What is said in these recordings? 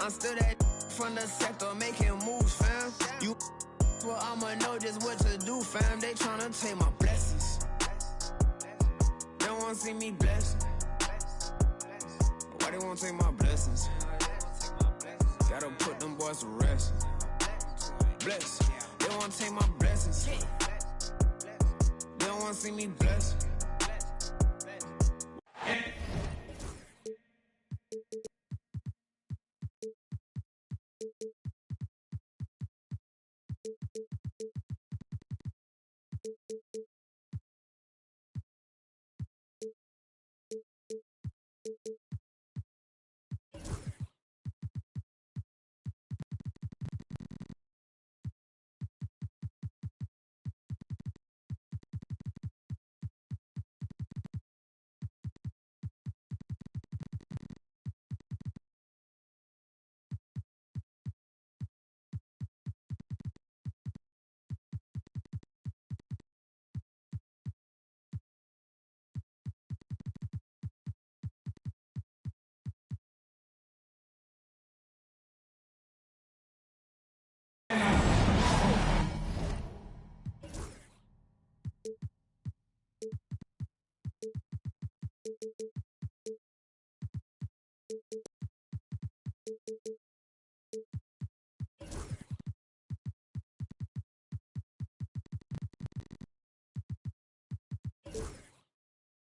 I'm still that from the sector making moves, fam. You well, I'ma know just what to do, fam. They tryna take my blessings. They wanna see me blessed. Why they wanna take my blessings? Gotta put them boys to rest. Bless. They wanna take my blessings. They don't wanna see me blessed.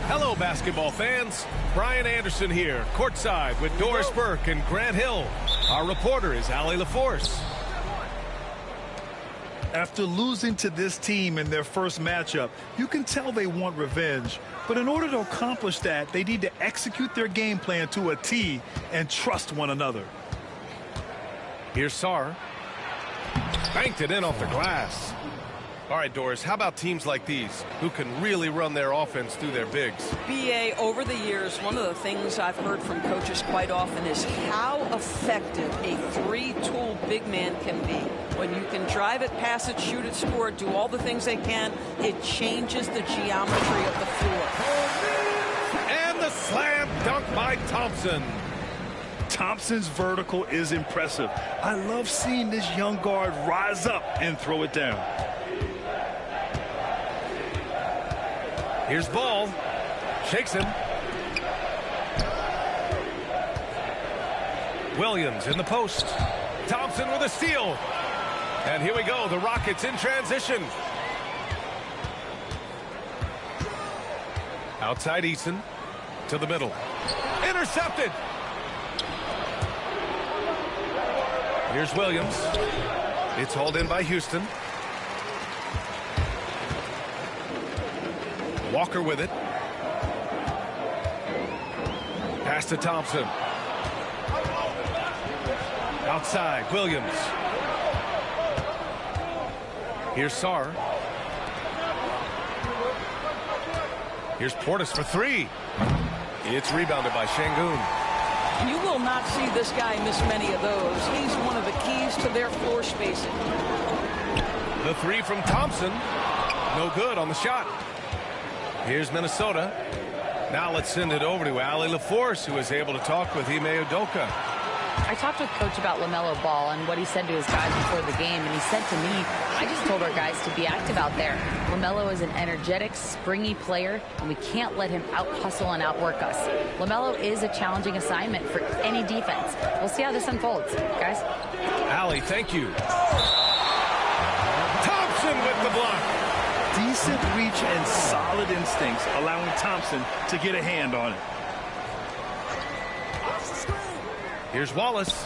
Hello, basketball fans. Brian Anderson here, courtside with Doris Burke and Grant Hill. Our reporter is Allie LaForce. After losing to this team in their first matchup, you can tell they want revenge. But in order to accomplish that, they need to execute their game plan to a T and trust one another. Here's Sarr. Banked it in off the glass. All right, Doris, how about teams like these who can really run their offense through their bigs? BA, over the years, one of the things I've heard from coaches quite often is how effective a three-tool big man can be. When you can drive it, pass it, shoot it, score it, do all the things they can, it changes the geometry of the floor. And the slam dunk by Thompson. Thompson's vertical is impressive. I love seeing this young guard rise up and throw it down. Here's Ball. Shakes him. Williams in the post. Thompson with a steal. And here we go. The Rockets in transition. Outside Eason. To the middle. Intercepted. Here's Williams. It's hauled in by Houston. Walker with it. Pass to Thompson. Outside, Williams. Here's Sarr. Here's Portis for three. It's rebounded by Şengün. You will not see this guy miss many of those. He's one of the keys to their floor spacing. The three from Thompson. No good on the shot. Here's Minnesota. Now let's send it over to Allie LaForce, who is able to talk with Ime Udoka. I talked with Coach about LaMelo Ball and what he said to his guys before the game, and he said to me, I just told our guys to be active out there. LaMelo is an energetic, springy player, and we can't let him out-hustle and outwork us. LaMelo is a challenging assignment for any defense. We'll see how this unfolds, guys. Allie, thank you. Thompson with the block. Decent reach and solid instincts, allowing Thompson to get a hand on it. Here's Wallace.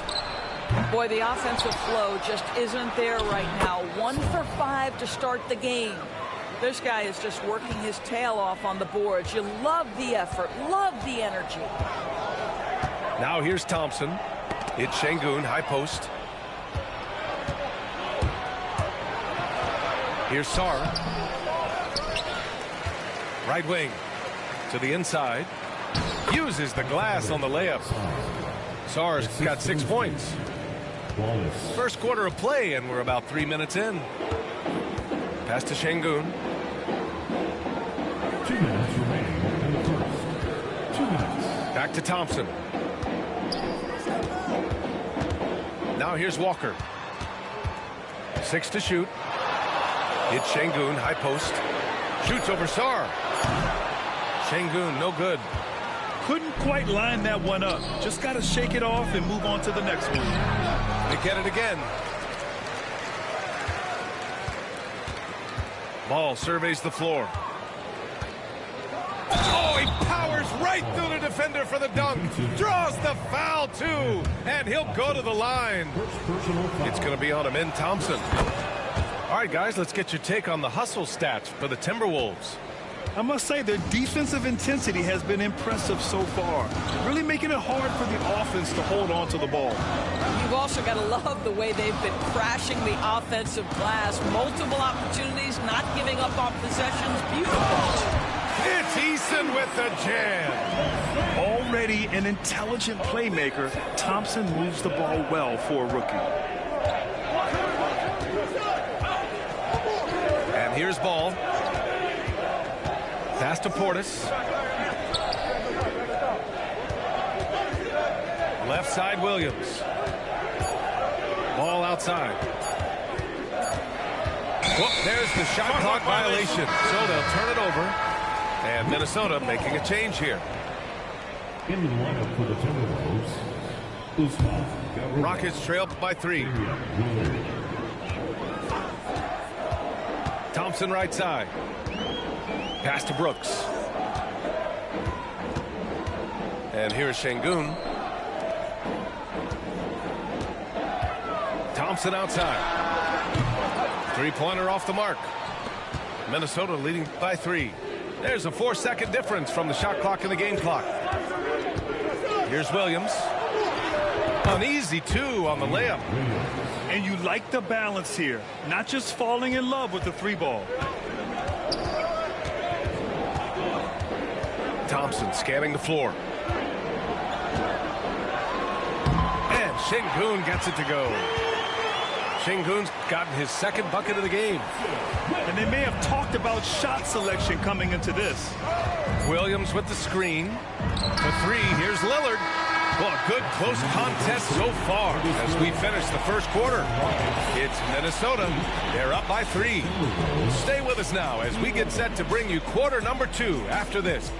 Boy, the offensive flow just isn't there right now. 1 for 5 to start the game. This guy is just working his tail off on the boards. You love the effort, love the energy. Now here's Thompson. It's Şengün, high post. Here's Sarr. Right wing to the inside. Uses the glass on the layup. Sarr's got 6 points. First quarter of play, and we're about 3 minutes in. Pass to Şengün. 2 minutes remaining in the first. 2 minutes. Back to Thompson. Now here's Walker. 6 to shoot. It's Şengün, high post. Shoots over Sarr. Şengün, no good. Couldn't quite line that one up. Just got to shake it off and move on to the next one. They get it again. Ball surveys the floor. Oh, he powers right through the defender for the dunk. Draws the foul, too. And he'll go to the line. It's going to be on Amin Thompson. All right, guys, let's get your take on the hustle stats for the Timberwolves. I must say their defensive intensity has been impressive so far, really making it hard for the offense to hold on to the ball. You've also got to love the way they've been crashing the offensive glass. Multiple opportunities, not giving up on possessions. Beautiful. It's Eason with the jam. Already an intelligent playmaker, Thompson moves the ball well for a rookie. And here's Ball. Pass to Portis. Left side, Williams. Ball outside. Whoop, there's the shot clock violation. So they'll turn it over. And Minnesota making a change here. In the lineup for the Timberwolves, Usman. Rockets trail by 3. Thompson right side. Pass to Brooks. And here's Şengün. Thompson outside. Three-pointer off the mark. Minnesota leading by 3. There's a 4-second difference from the shot clock and the game clock. Here's Williams. An easy 2 on the layup. And you like the balance here. Not just falling in love with the 3-ball. Thompson scanning the floor. And Şengün gets it to go. Şengün's gotten his second bucket of the game. And they may have talked about shot selection coming into this. Williams with the screen. The 3, here's Lillard. Well, a good close contest so far as we finish the first quarter. It's Minnesota. They're up by 3. Stay with us now as we get set to bring you quarter number 2 after this.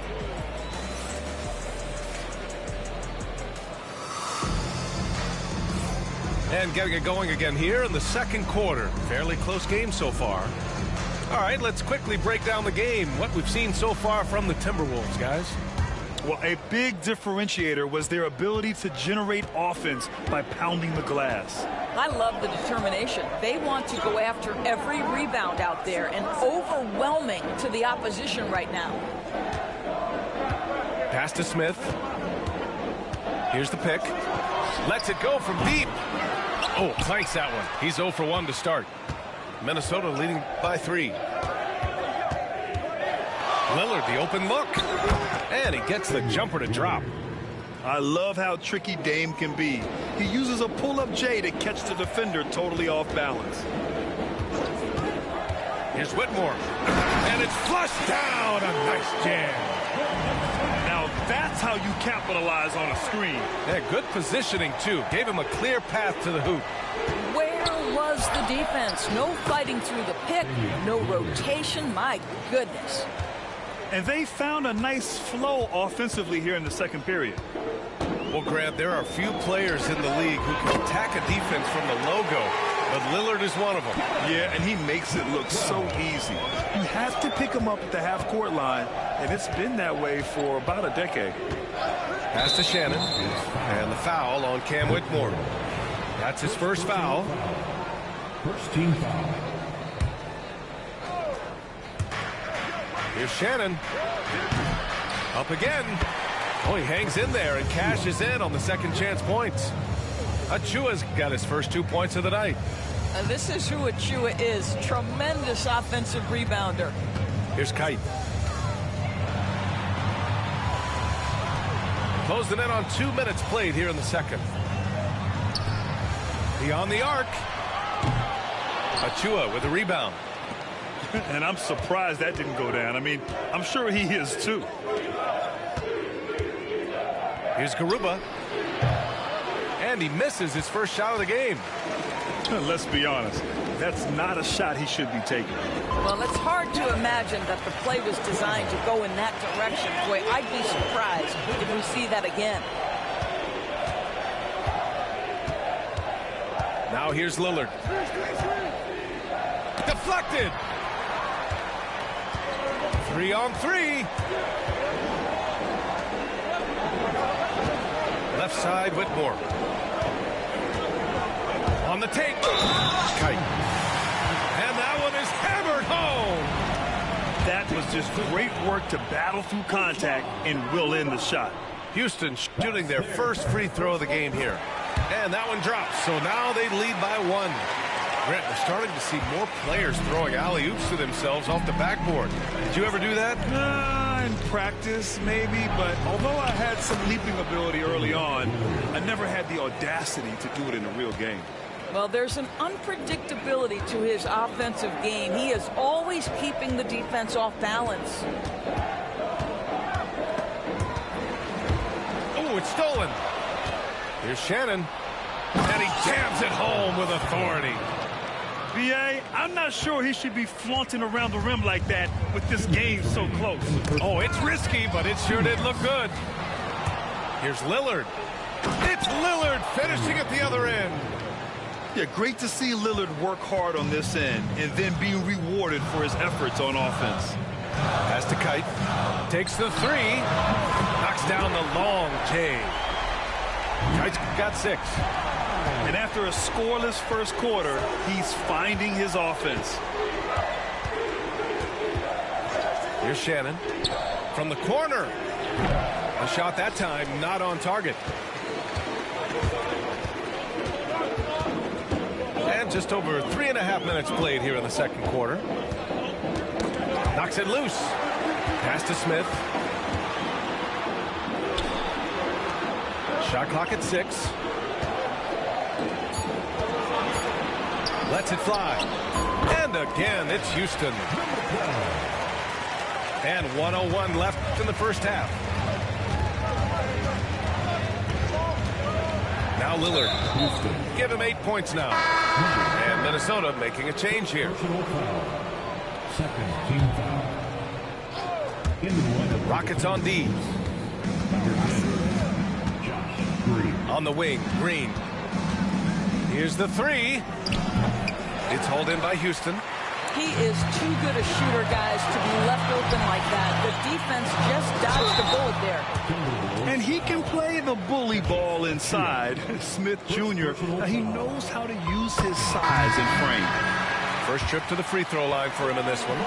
And getting it going again here in the second quarter. Fairly close game so far. All right, let's quickly break down the game. What we've seen so far from the Timberwolves, guys. Well, a big differentiator was their ability to generate offense by pounding the glass. I love the determination. They want to go after every rebound out there and overwhelming to the opposition right now. Pass to Smith. Here's the pick. Lets it go from deep. Oh, clanks that one. He's 0 for 1 to start. Minnesota leading by 3. Lillard, the open look. And he gets the jumper to drop. I love how tricky Dame can be. He uses a pull-up J to catch the defender totally off balance. Here's Whitmore. And it's flushed down. A nice jam. Now that's how you capitalize on a screen. Yeah, good positioning, too. Gave him a clear path to the hoop. Where was the defense? No fighting through the pick, no rotation. My goodness. And they found a nice flow offensively here in the second period. Well, Grant, there are few players in the league who can attack a defense from the logo, but Lillard is one of them. Yeah, and he makes it look so easy. You have to pick him up at the half-court line, and it's been that way for about a decade. Pass to Shannon, and the foul on Cam Whitmore. That's his first foul. First team foul. Here's Shannon. Up again. Oh, he hangs in there and cashes in on the second chance points. Achua's got his first 2 points of the night. This is who Achua is. Tremendous offensive rebounder. Here's Kite. Closing in on 2 minutes played here in the second. Beyond the arc. Achua with a rebound. And I'm surprised that didn't go down. I mean, I'm sure he is too. Here's Garuba. And he misses his first shot of the game. Let's be honest. That's not a shot he should be taking. Well, it's hard to imagine that the play was designed to go in that direction. Boy, I'd be surprised if we see that again. Now here's Lillard. Deflected. 3-on-3. Left side, Whitmore. On the take. Kite. And that one is hammered home. That was just great work to battle through contact and will in the shot. Houston shooting their first free throw of the game here. And that one drops. So now they lead by 1. Grant, we're starting to see more players throwing alley-oops to themselves off the backboard. Did you ever do that? In practice, maybe, but although I had some leaping ability early on, I never had the audacity to do it in a real game. Well, there's an unpredictability to his offensive game. He is always keeping the defense off balance. Oh, it's stolen. Here's Shannon. And he jams it home with authority. B.A., I'm not sure he should be flaunting around the rim like that with this game so close. Oh, it's risky, but it sure did look good. Here's Lillard. It's Lillard finishing at the other end. Yeah, great to see Lillard work hard on this end and then being rewarded for his efforts on offense. Has to Kite. Takes the 3. Knocks down the long J. Kite's got 6. And after a scoreless first quarter, he's finding his offense. Here's Shannon. From the corner. A shot that time not on target. And just over 3.5 minutes played here in the second quarter. Knocks it loose. Pass to Smith. Shot clock at 6. Lets it fly. And again, it's Houston. And 1:01 left in the first half. Now Lillard. Give him 8 points now. And Minnesota making a change here. Second team foul. Rockets on D. On the wing, Green. Here's the 3. It's hauled in by Houston. He is too good a shooter, guys, to be left open like that. The defense just dodged the bullet there. And he can play the bully ball inside. Smith Jr., he knows how to use his size and frame. First trip to the free throw line for him in this one.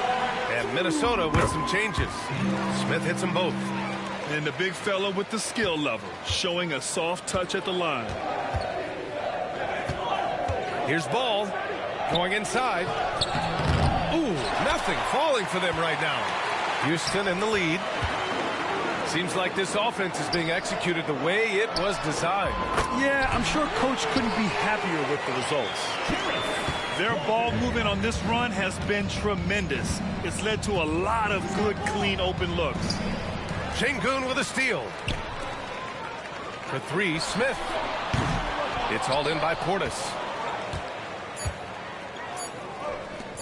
And Minnesota with some changes. Smith hits them both. And the big fella with the skill level, showing a soft touch at the line. Here's Ball going inside. Ooh, nothing falling for them right now. Houston in the lead. Seems like this offense is being executed the way it was designed. Yeah, I'm sure Coach couldn't be happier with the results. Their ball movement on this run has been tremendous. It's led to a lot of good, clean, open looks. Şengün with a steal. For 3, Smith. It's hauled in by Portis.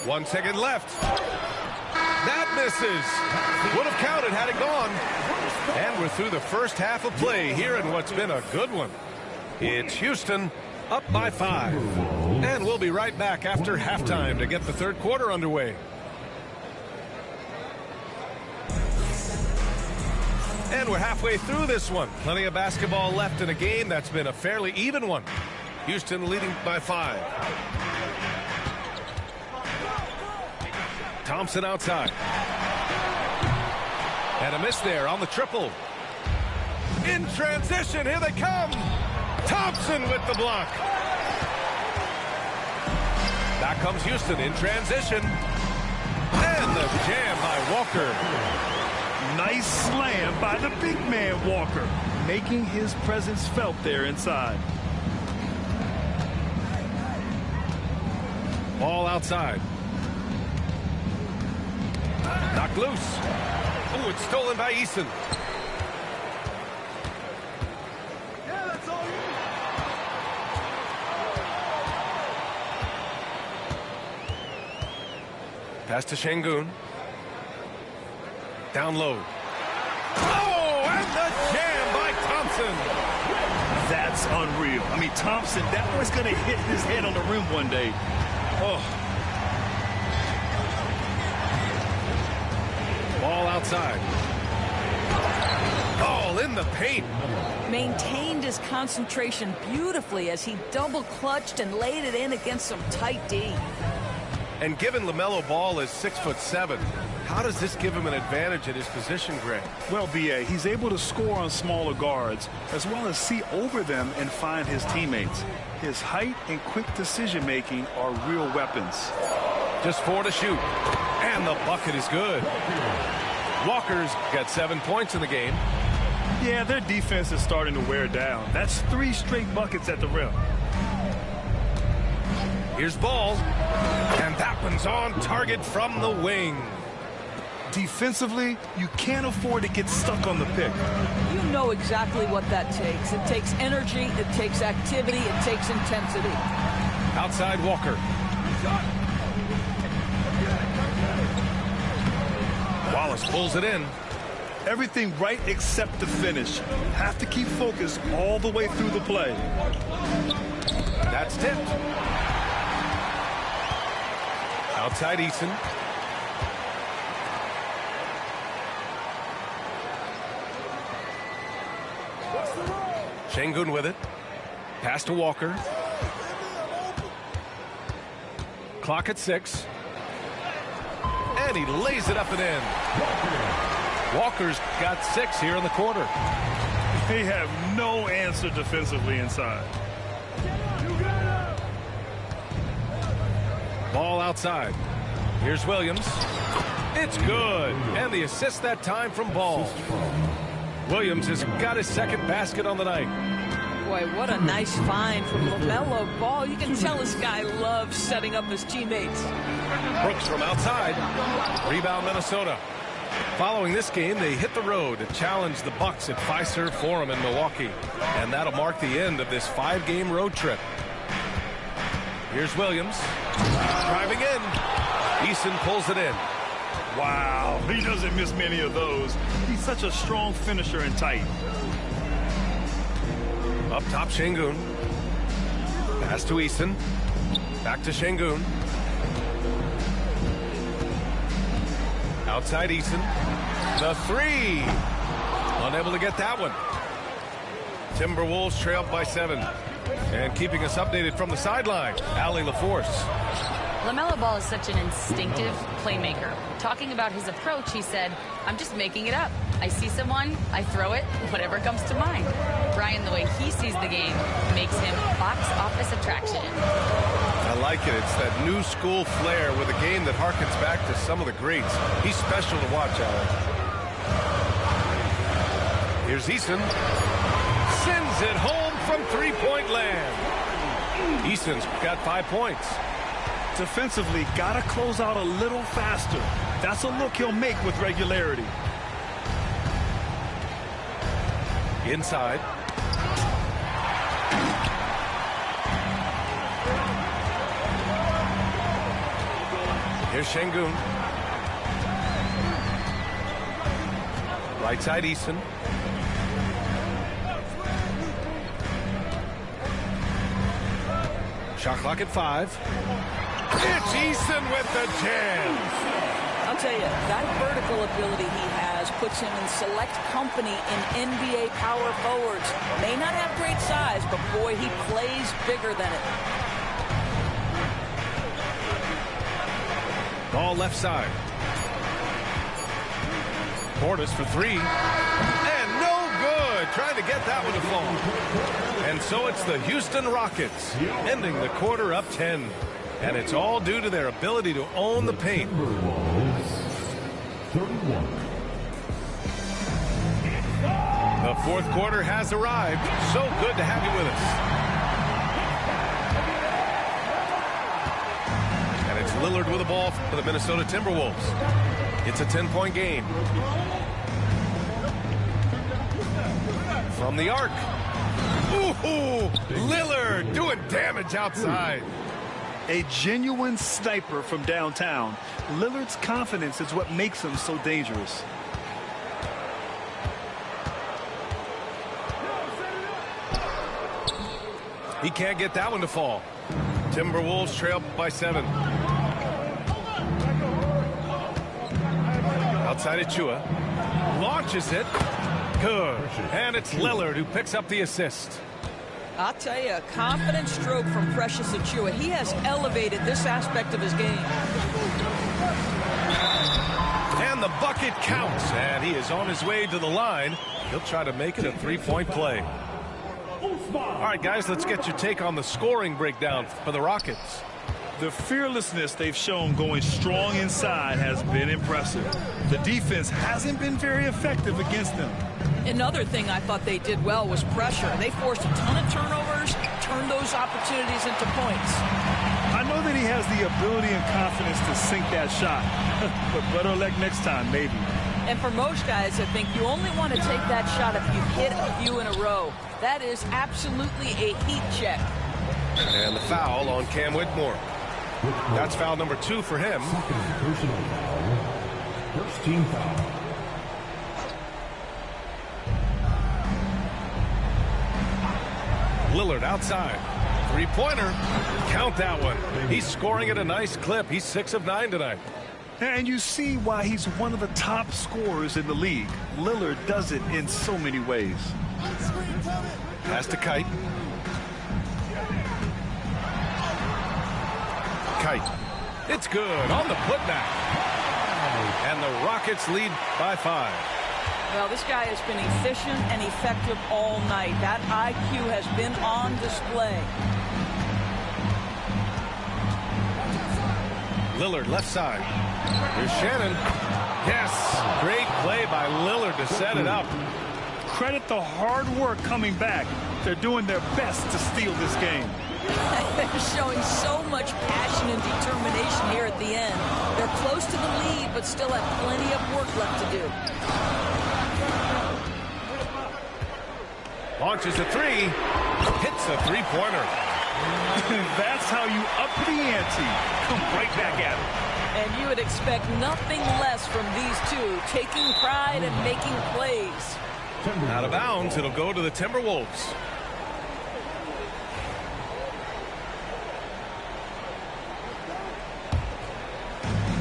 1 second left. That misses. Would have counted had it gone. And we're through the first half of play here in what's been a good one. It's Houston up by 5. And we'll be right back after halftime to get the third quarter underway. And we're halfway through this one. Plenty of basketball left in a game that's been a fairly even one. Houston leading by 5. Thompson outside. And a miss there on the triple. In transition, here they come. Thompson with the block. Back comes Houston in transition. And the jam by Walker. Nice slam by the big man Walker, making his presence felt there inside. Ball outside. Knocked loose. Oh, it's stolen by Eason. Pass to Şengün. Down low. Oh, and the jam by Thompson. That's unreal. I mean, Thompson, that was going to hit his head on the rim one day. Oh. Ball outside. Ball in the paint. Maintained his concentration beautifully as he double clutched and laid it in against some tight D. And given LaMelo Ball is 6'7", how does this give him an advantage at his position, Greg? Well, B.A., he's able to score on smaller guards as well as see over them and find his teammates. His height and quick decision-making are real weapons. Just 4 to shoot. And the bucket is good. Walker's got 7 points in the game. Yeah, their defense is starting to wear down. That's 3 straight buckets at the rim. Here's Ball. And that one's on target from the wing. Defensively, you can't afford to get stuck on the pick. You know exactly what that takes. It takes energy, it takes activity, it takes intensity. Outside Walker. Wallace pulls it in. Everything right except the finish. Have to keep focused all the way through the play. That's tipped. Outside Eason. Şengün with it. Pass to Walker. Clock at 6. And he lays it up and in. Walker's got 6 here in the quarter. They have no answer defensively inside. Ball outside. Here's Williams. It's good. And the assist that time from Ball. Williams has got his second basket on the night. Boy, what a nice find from LaMelo Ball. You can tell this guy loves setting up his teammates. Brooks from outside. Rebound Minnesota. Following this game, they hit the road to challenge the Bucks at Fiserv Forum in Milwaukee. And that'll mark the end of this 5-game road trip. Here's Williams. Driving in. Eason pulls it in. Wow, he doesn't miss many of those. He's such a strong finisher and tight. Up top, Şengün. Pass to Eason. Back to Şengün. Outside Eason. The 3. Unable to get that one. Timberwolves trailed by 7. And keeping us updated from the sideline, Allie LaForce. LaMelo Ball is such an instinctive playmaker. Talking about his approach, he said, I'm just making it up. I see someone, I throw it, whatever comes to mind. Brian, the way he sees the game makes him box office attraction. I like it. It's that new school flair with a game that harkens back to some of the greats. He's special to watch, Allen. Here's Eason. Sends it home from three-point land. Eason's got 5 points. Defensively, got to close out a little faster. That's a look he'll make with regularity. Inside. Here's Şengün. Right side Eason. Shot clock at 5. It's Eason with the jam. I'll tell you, that vertical ability he has puts him in select company in NBA power forwards. May not have great size, but boy, he plays bigger than it. Ball left side. Portis for 3. And no good. Trying to get that one to fall. And so it's the Houston Rockets ending the quarter up 10. And it's all due to their ability to own the paint. 31. The fourth quarter has arrived. So good to have you with us. And it's Lillard with the ball for the Minnesota Timberwolves. It's a 10-point game. From the arc. Ooh, Lillard doing damage outside. A genuine sniper from downtown. Lillard's confidence is what makes him so dangerous. He can't get that one to fall. Timberwolves trail by 7. Outside Achua. Launches it. Good. And it's Lillard who picks up the assist. I'll tell you, a confident stroke from Precious Achua. He has elevated this aspect of his game. And the bucket counts. And he is on his way to the line. He'll try to make it a 3-point play. All right, guys, let's get your take on the scoring breakdown for the Rockets. The fearlessness they've shown going strong inside has been impressive. The defense hasn't been very effective against them. Another thing I thought they did well was pressure. They forced a ton of turnovers, turned those opportunities into points. I know that he has the ability and confidence to sink that shot, but better luck next time, maybe. And for most guys, I think you only want to take that shot if you hit a few in a row. That is absolutely a heat check. And the foul on Cam Whitmore. That's foul number 2 for him. Personal foul. First team foul. Lillard outside. 3-pointer. Count that one. He's scoring at a nice clip. He's 6 of 9 tonight. And you see why he's one of the top scorers in the league. Lillard does it in so many ways. Pass to Kite. Kite. It's good on the putback. And the Rockets lead by 5. Well, this guy has been efficient and effective all night. That IQ has been on display. Lillard left side. Here's Shannon. Yes, great play by Lillard to set it up. Credit the hard work coming back. They're doing their best to steal this game. They're showing so much passion and determination here at the end. They're close to the lead, but still have plenty of work left to do. Launches a 3. Hits a 3-pointer. That's how you up the ante. Come right back at it. And you would expect nothing less from these two, taking pride and making plays. Out of bounds, it'll go to the Timberwolves.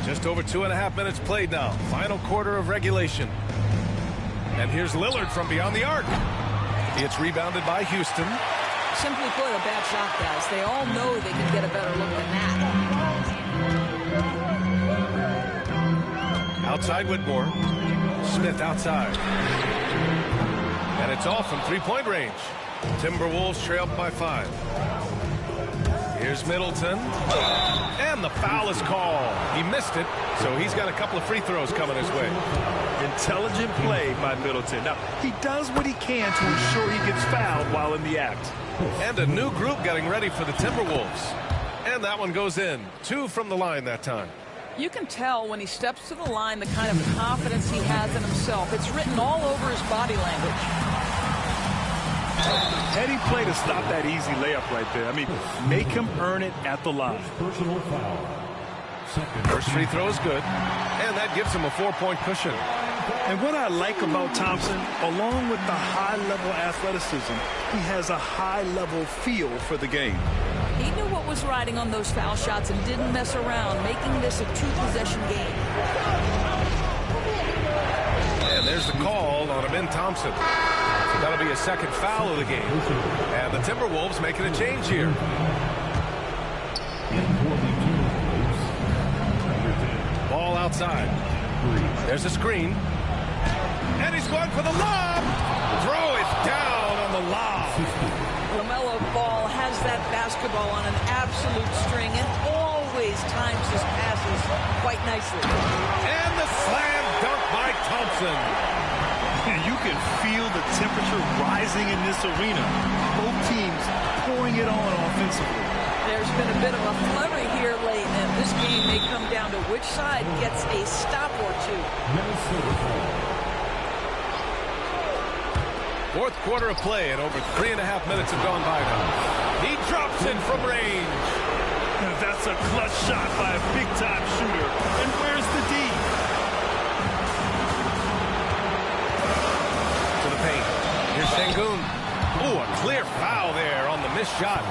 Just over 2.5 minutes played now. Final quarter of regulation. And here's Lillard from beyond the arc. It's rebounded by Houston. Simply put, a bad shot, guys. They all know they can get a better look than that. Outside Whitmore. Smith outside. And it's off from 3-point range. Timberwolves trail by 5. Here's Middleton. And the foul is called. He missed it, so he's got a couple of free throws coming his way. Intelligent play by Middleton. Now, he does what he can to ensure he gets fouled while in the act. And a new group getting ready for the Timberwolves. And that one goes in. 2 from the line that time. You can tell when he steps to the line the kind of confidence he has in himself. It's written all over his body language. Heady play to stop that easy layup right there. I mean, make him earn it at the line. Personal foul. First free throw is good. And that gives him a 4-point cushion. And what I like about Thompson, along with the high-level athleticism, he has a high-level feel for the game. He knew what was riding on those foul shots and didn't mess around, making this a 2-possession game. And there's the call on Amin Thompson. So that'll be a second foul of the game. And the Timberwolves making a change here. Ball outside. There's a screen. And he's going for the lob. Throw it down on the lob. LaMelo Ball has that basketball on an absolute string and always times his passes quite nicely. And the slam dunk by Thompson. And you can feel the temperature rising in this arena. Both teams pouring it on offensively. There's been a bit of a flurry here late, and this game may come down to which side gets a stop or two. Fourth quarter of play, and over 3.5 minutes have gone by now. He drops it from range. That's a clutch shot by a big-time shooter. And where's the D? To the paint. Here's Sengun. Ooh, a clear foul there on the missed shot.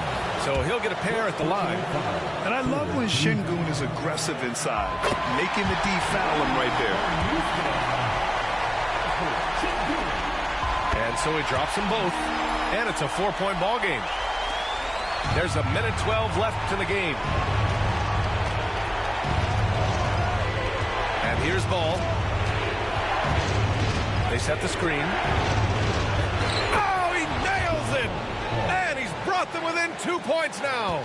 So he'll get a pair at the line. And I love when Sengun is aggressive inside, making the D foul him right there. And so he drops them both. And it's a 4-point ball game. There's a minute 12 left in the game. And here's ball. They set the screen. Oh, he nails it! And he's brought them within 2 points now.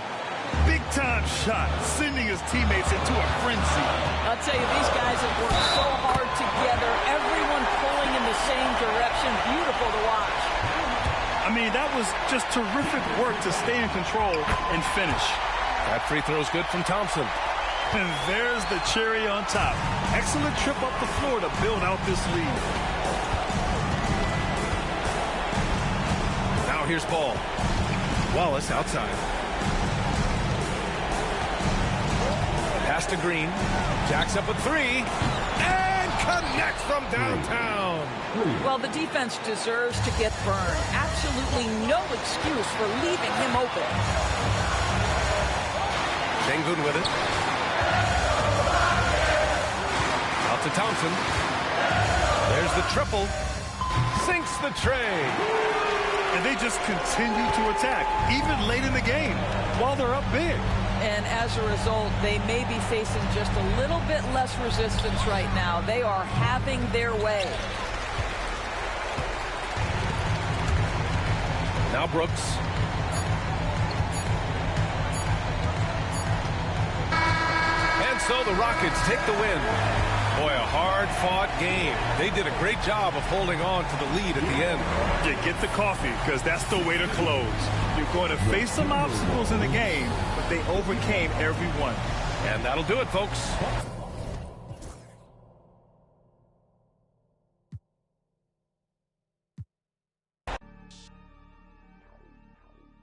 Big-time shot, sending his teammates into a frenzy. I'll tell you, these guys have worked so hard together. Everyone pulling in the same direction. Beautiful to watch. I mean, that was just terrific work to stay in control and finish. That free throw's good from Thompson. And there's the cherry on top. Excellent trip up the floor to build out this lead. Now here's ball. Wallace outside. Pass to Green. Jacks up a three. And connects from downtown. Well, the defense deserves to get burned. Absolutely no excuse for leaving him open. Sengun with it. Out to Thompson. There's the triple. Sinks the tray. And they just continue to attack, even late in the game, while they're up big. And as a result, they may be facing just a little bit less resistance right now. They are having their way. Now Brooks. And so the Rockets take the win. Boy, a hard-fought game. They did a great job of holding on to the lead at the end. Yeah, get the coffee, because that's the way to close. You're going to face some obstacles in the game, but they overcame every one. And that'll do it, folks.